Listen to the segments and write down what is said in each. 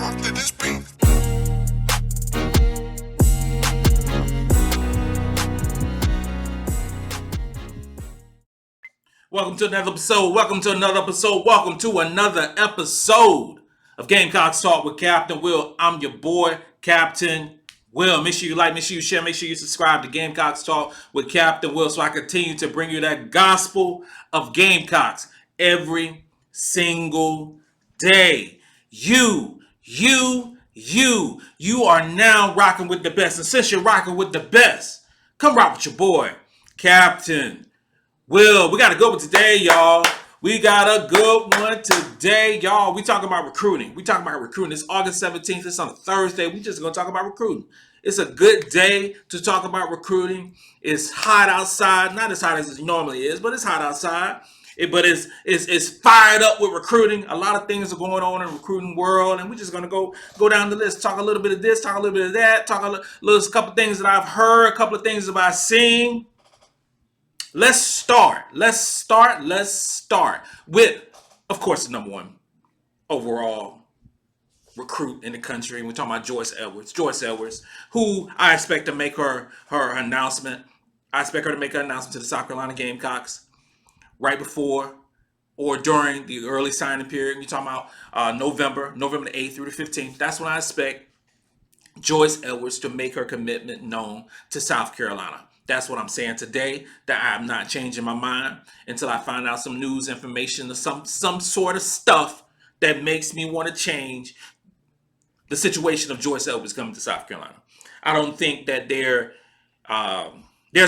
Rock to this beat. Welcome to another episode. Welcome to another episode. Welcome to another episode of Gamecocks Talk with Captain Will. I'm your boy, Captain Will. Make sure you like, make sure you share, make sure you subscribe to Gamecocks Talk with Captain Will so I continue to bring you that gospel of Gamecocks every single day. You are now rocking with the best. And since you're rocking with the best, come rock with your boy, Captain Will. We got a good one today, y'all. We got a good one today, y'all. We talking about recruiting. It's August 17th. It's on a Thursday. We just going to talk about recruiting. It's a good day to talk about recruiting. It's hot outside. Not as hot as it normally is, but it's hot outside. But it's fired up with recruiting. A lot of things are going on in the recruiting world, and we're just going to go down the list, talk a little bit of this, talk a little bit of that, talk a couple things that I've heard, a couple of things that I've seen. Let's start with, of course, the number one overall recruit in the country. We're talking about Joyce Edwards, who I expect to make her announcement. I expect her to make her announcement to the South Carolina Gamecocks right before or during the early signing period. We're talking about November the 8th through the 15th. That's when I expect Joyce Edwards to make her commitment known to South Carolina. That's what I'm saying today, that I'm not changing my mind until I find out some news information or some sort of stuff that makes me want to change the situation of Joyce Edwards coming to South Carolina. I don't think that there's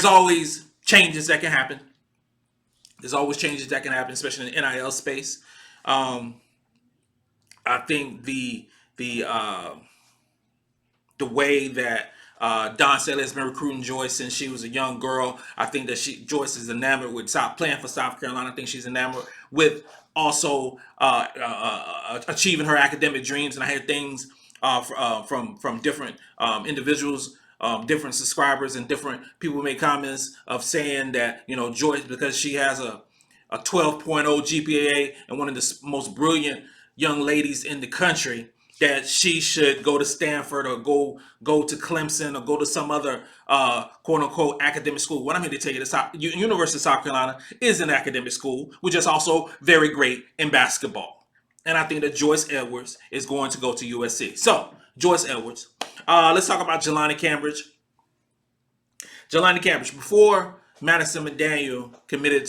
always changes that can happen. There's always changes that can happen, especially in the NIL space. I think the way that Dawn Staley has been recruiting Joyce since she was a young girl. I think that Joyce is enamored with playing for South Carolina. I think she's enamored with also achieving her academic dreams. And I hear things from different individuals, different subscribers, and different people make comments of saying that, Joyce, because she has a 12.0 GPA and one of the most brilliant young ladies in the country, that she should go to Stanford or go to Clemson or go to some other quote unquote academic school. What I'm here to tell you, the University of South Carolina is an academic school, which is also very great in basketball. And I think that Joyce Edwards is going to go to USC. So Joyce Edwards. Let's talk about Jelani Cambridge. Jelani Cambridge. Before Madisen McDaniel committed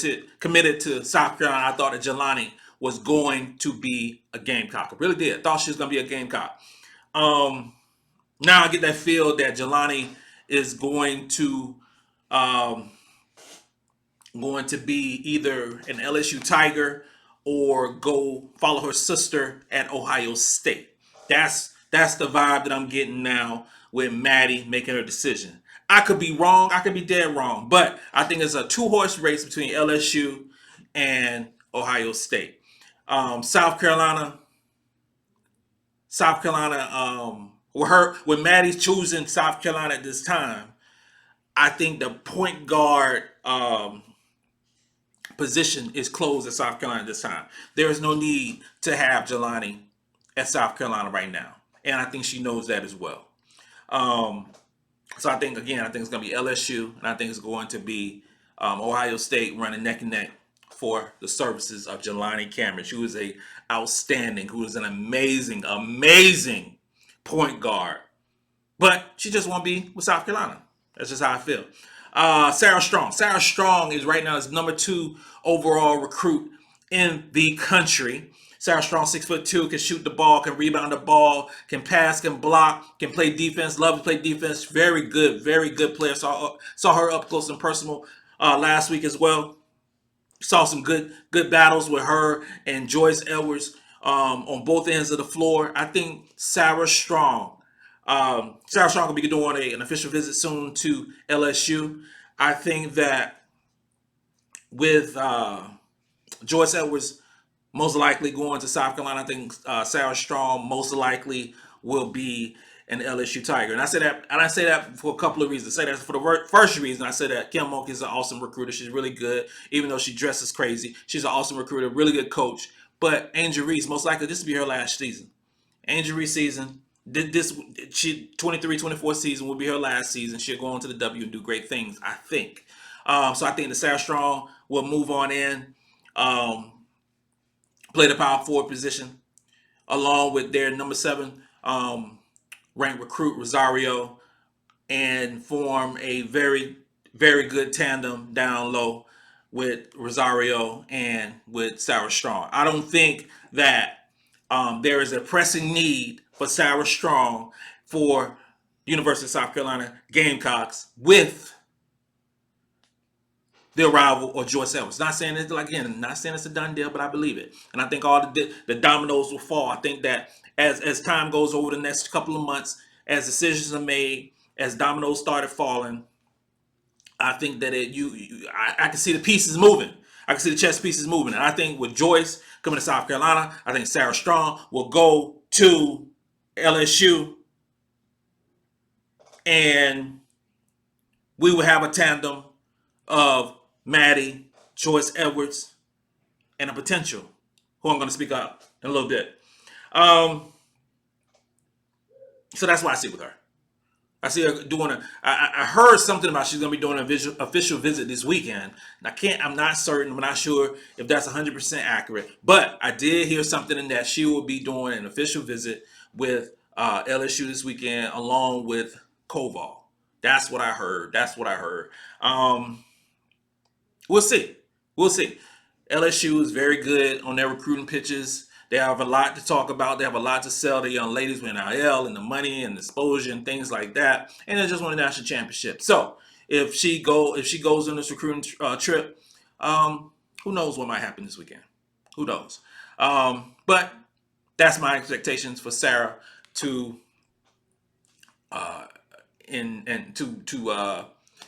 to South Carolina, I thought that Jelani was going to be a Gamecock. I really did. I thought she was going to be a Gamecock. Now I get that feel that Jelani is going to be either an LSU Tiger or go follow her sister at Ohio State. That's the vibe that I'm getting now with Maddie making her decision. I could be wrong. I could be dead wrong. But I think it's a 2-horse race between LSU and Ohio State. South Carolina, with Maddie choosing South Carolina at this time, I think the point guard position is closed at South Carolina at this time. There is no need to have Jelani at South Carolina right now, and I think she knows that as well. So I think it's going to be LSU, and I think it's going to be Ohio State running neck and neck for the services of Jelani Cambridge, who is who is an amazing point guard. But she just won't be with South Carolina. That's just how I feel. Sarah Strong is right now is number 2 overall recruit in the country. Sarah Strong, 6'2", can shoot the ball, can rebound the ball, can pass, can block, can play defense, love to play defense. Very good player. Saw her up close and personal last week as well. Saw some good battles with her and Joyce Edwards on both ends of the floor. I think Sarah Strong will be doing an official visit soon to LSU. I think that with Joyce Edwards most likely going to South Carolina, I think Sarah Strong most likely will be an LSU Tiger. And I say that for a couple of reasons. I say that for the first reason, I say that Kim Mulkey is an awesome recruiter. She's really good, even though she dresses crazy. She's an awesome recruiter, really good coach. But Angel Reese, most likely this will be her last season. injury season. Did this she 23-24 season will be her last season. She'll go on to the W and do great things, I think. So I think that Sarah Strong will move on in, um, play the power forward position along with their number 7 ranked recruit Rosario, and form a very, very good tandem down low with Rosario and with Sarah Strong. I don't think that there is a pressing need for Sarah Strong for University of South Carolina Gamecocks with the arrival of Joyce Edwards. Not saying it's like, again, not saying it's a done deal, but I believe it, and I think all the dominoes will fall. I think that as time goes over the next couple of months, as decisions are made, as dominoes started falling, I think that I can see the pieces moving. I can see the chess pieces moving, and I think with Joyce coming to South Carolina, I think Sarah Strong will go to LSU, and we will have a tandem of Maddie, Joyce Edwards, and a potential who I'm going to speak up in a little bit. So that's what I see with her. I see her doing I heard something about she's going to be doing an official visit this weekend. I'm not certain. I'm not sure if that's 100% accurate. But I did hear something in that she will be doing an official visit with LSU this weekend along with Koval. That's what I heard. We'll see. We'll see. LSU is very good on their recruiting pitches. They have a lot to talk about. They have a lot to sell to young ladies with NIL and the money and the exposure and things like that. And they just won a national championship. So if she goes on this recruiting trip, who knows what might happen this weekend? Who knows? But that's my expectations for Sarah to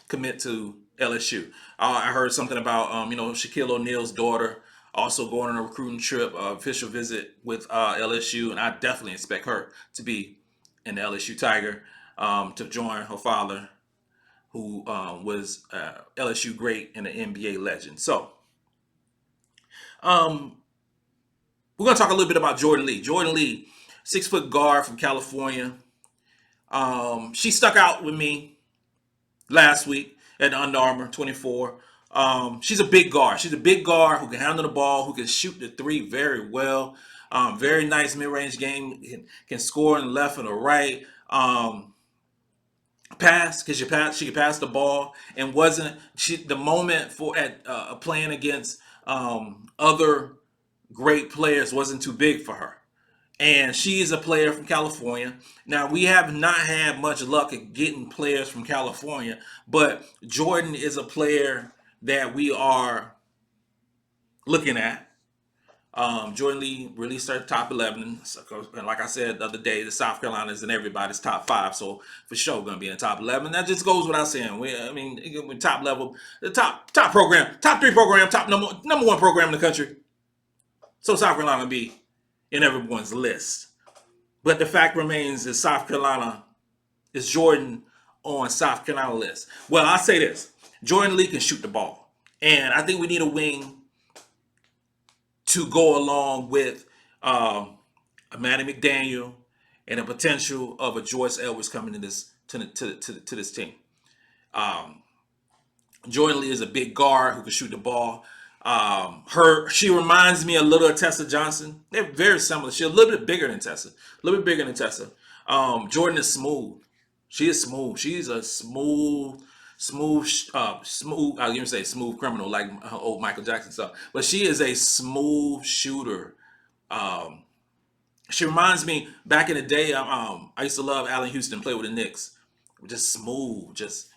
commit to LSU. I heard something about Shaquille O'Neal's daughter also going on a recruiting trip, official visit with LSU, and I definitely expect her to be an LSU Tiger, to join her father, who was LSU great and an NBA legend. So we're going to talk a little bit about Jordan Lee. Jordan Lee, 6-foot guard from California. She stuck out with me last week at Under Armour 24. She's a big guard. She's a big guard who can handle the ball, who can shoot the three very well. Very nice mid-range game. Can score in the left and the right. Pass, because she could pass the ball, and the moment for playing against other great players wasn't too big for her. And she is a player from California. Now, we have not had much luck at getting players from California, but Jordan is a player that we are looking at. Jordan Lee released her top 11. And like I said the other day, the South Carolina is in everybody's top 5. So for sure, going to be in the top 11. That just goes without saying. Top level, the top program, top 3 program, top number 1 program in the country. So South Carolina will be in everyone's list. But the fact remains that South Carolina is Jordan on South Carolina list. Well, I'll say this. Jordan Lee can shoot the ball. And I think we need a wing to go along with a Madisen McDaniel and the potential of a Joyce Edwards coming to this team. Jordan Lee is a big guard who can shoot the ball. She reminds me a little of Tessa Johnson. They're very similar. She's a little bit bigger than Tessa. Jordan is smooth. She is smooth. She's a smooth. I was gonna say smooth criminal like old Michael Jackson stuff, but she is a smooth shooter. She reminds me back in the day. I used to love Allen Houston, play with the Knicks. Just smooth, that's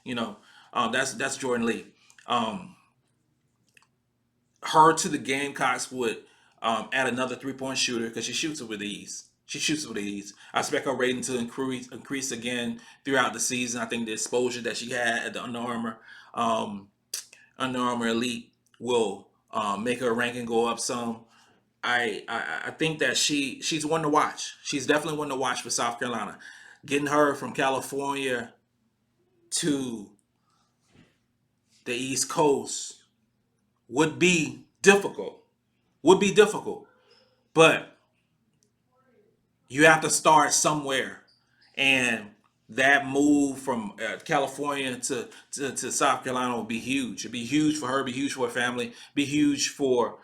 Jordan Lee. Her to the Gamecocks would add another 3-point shooter because she shoots it with ease. I expect her rating to increase again throughout the season. I think the exposure that she had at the Under Armour Elite will make her ranking go up some. I think that she's one to watch. She's definitely one to watch for South Carolina. Getting her from California to the East Coast would be difficult. But You have to start somewhere, and that move from California to South Carolina will be huge. It'd be huge for her, be huge for her family, be huge for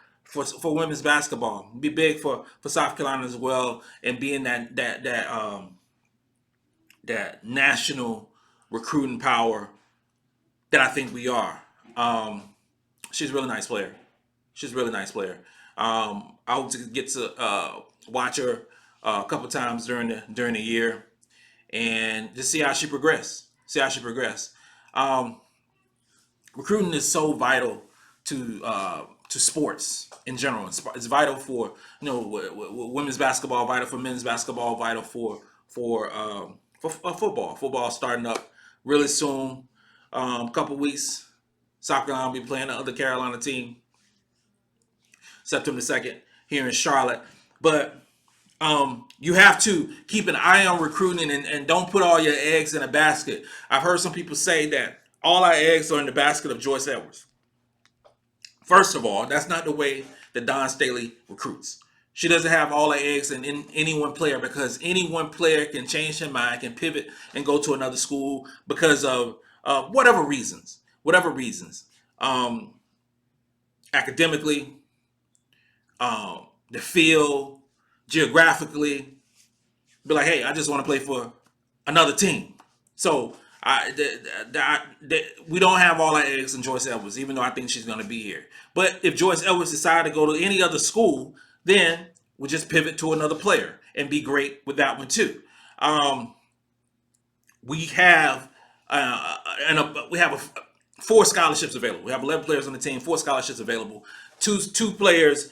women's basketball, be big for South Carolina as well, and being that national recruiting power that I think we are. Um, she's a really nice player. She's a really nice player. I hope to get to watch her a couple times during the year and just see how she progress. See how she progress. Um, Recruiting is so vital to sports in general. It's vital for women's basketball, vital for men's basketball, vital for football. Football starting up really soon. Couple weeks. South Carolina will be playing the other Carolina team September 2nd here in Charlotte. But you have to keep an eye on recruiting and don't put all your eggs in a basket. I've heard some people say that all our eggs are in the basket of Joyce Edwards. First of all, that's not the way that Dawn Staley recruits. She doesn't have all her eggs in any one player, because any one player can change her mind, can pivot and go to another school because of whatever reasons. Whatever reasons. Academically, the field, geographically, be like, hey, I just want to play for another team. So we don't have all our eggs in Joyce Edwards, even though I think she's going to be here. But if Joyce Edwards decided to go to any other school, then we just pivot to another player and be great with that one too. We have four scholarships available. We have 11 players on the team, four scholarships available. Two players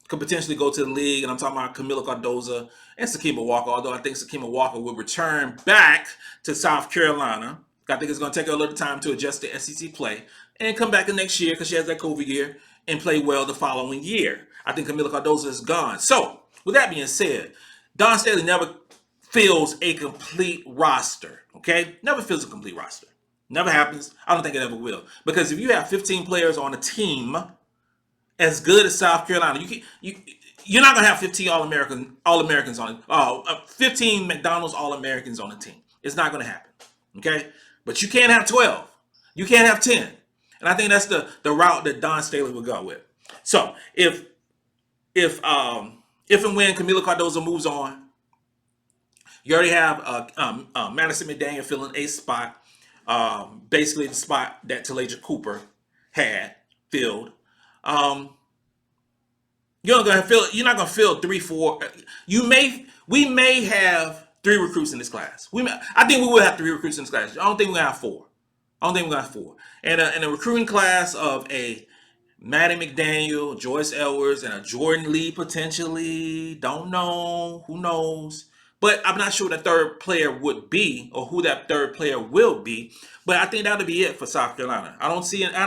could potentially go to the league, and I'm talking about Camila Cardoza and Sakima Walker, although I think Sakima Walker will return back to South Carolina. I think it's going to take her a little time to adjust to SEC play and come back the next year, because she has that COVID year, and play well the following year. I think Camila Cardoza is gone. So, with that being said, Dawn Staley never fills a complete roster, okay? Never fills a complete roster. Never happens. I don't think it ever will. Because if you have 15 players on a team as good as South Carolina, you're not gonna have 15 All-Americans on it. 15 McDonald's All-Americans on the team. It's not gonna happen. Okay? But you can't have 12. You can't have 10. And I think that's the route that Dawn Staley would go with. So if and when Camila Cardoza moves on, you already have Madisen McDaniel filling a spot, basically the spot that Talaja Cooper had filled. You're not gonna fill 3, 4. We may have 3 recruits in this class. I think we will have 3 recruits in this class. I don't think we're gonna have 4. And a recruiting class of a Maddie McDaniel, Joyce Edwards, and a Jordan Lee potentially. Don't know. Who knows? But I'm not sure what the third player would be, or who that third player will be. But I think that'll be it for South Carolina. I don't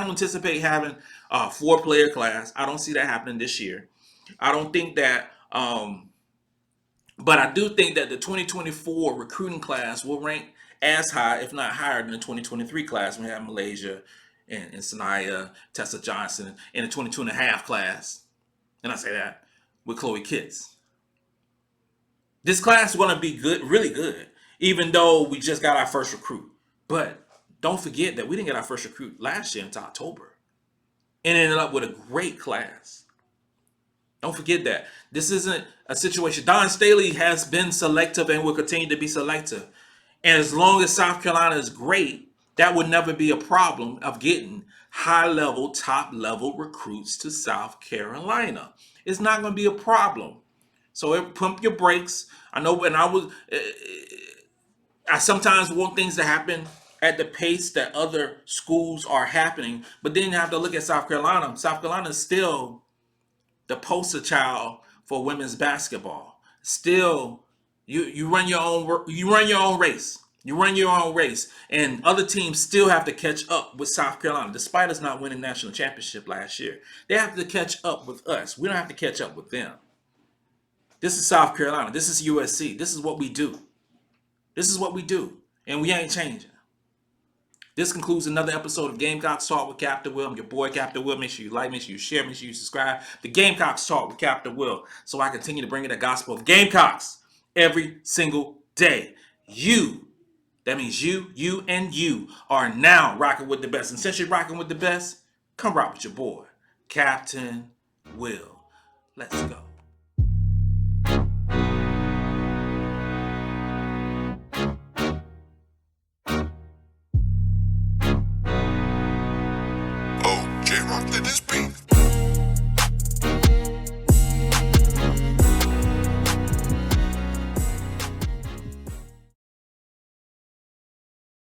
anticipate having a 4-player class. I don't see that happening this year. I don't think that. But I do think that the 2024 recruiting class will rank as high, if not higher, than the 2023 class. We have Malaysia and Sanaya, Tessa Johnson in the 22.5 class. And I say that with Chloe Kitts. This class is going to be good, really good, even though we just got our first recruit. But don't forget that we didn't get our first recruit last year until October, and ended up with a great class. Don't forget that. This isn't a situation. Dawn Staley has been selective and will continue to be selective. And as long as South Carolina is great, that would never be a problem of getting high-level, top-level recruits to South Carolina. It's not going to be a problem. So pump your brakes. I know, and I sometimes want things to happen at the pace that other schools are happening, but then you have to look at South Carolina. South Carolina is still the poster child for women's basketball. Still, you run your own race. You run your own race, and other teams still have to catch up with South Carolina, despite us not winning national championship last year. They have to catch up with us. We don't have to catch up with them. This is South Carolina. This is USC. This is what we do. And we ain't changing. This concludes another episode of Gamecocks Talk with Captain Will. I'm your boy, Captain Will. Make sure you like, make sure you share, make sure you subscribe. The Gamecocks Talk with Captain Will, so I continue to bring you the gospel of Gamecocks every single day. That means you, and you are now rocking with the best. And since you're rocking with the best, come rock with your boy, Captain Will. Let's go.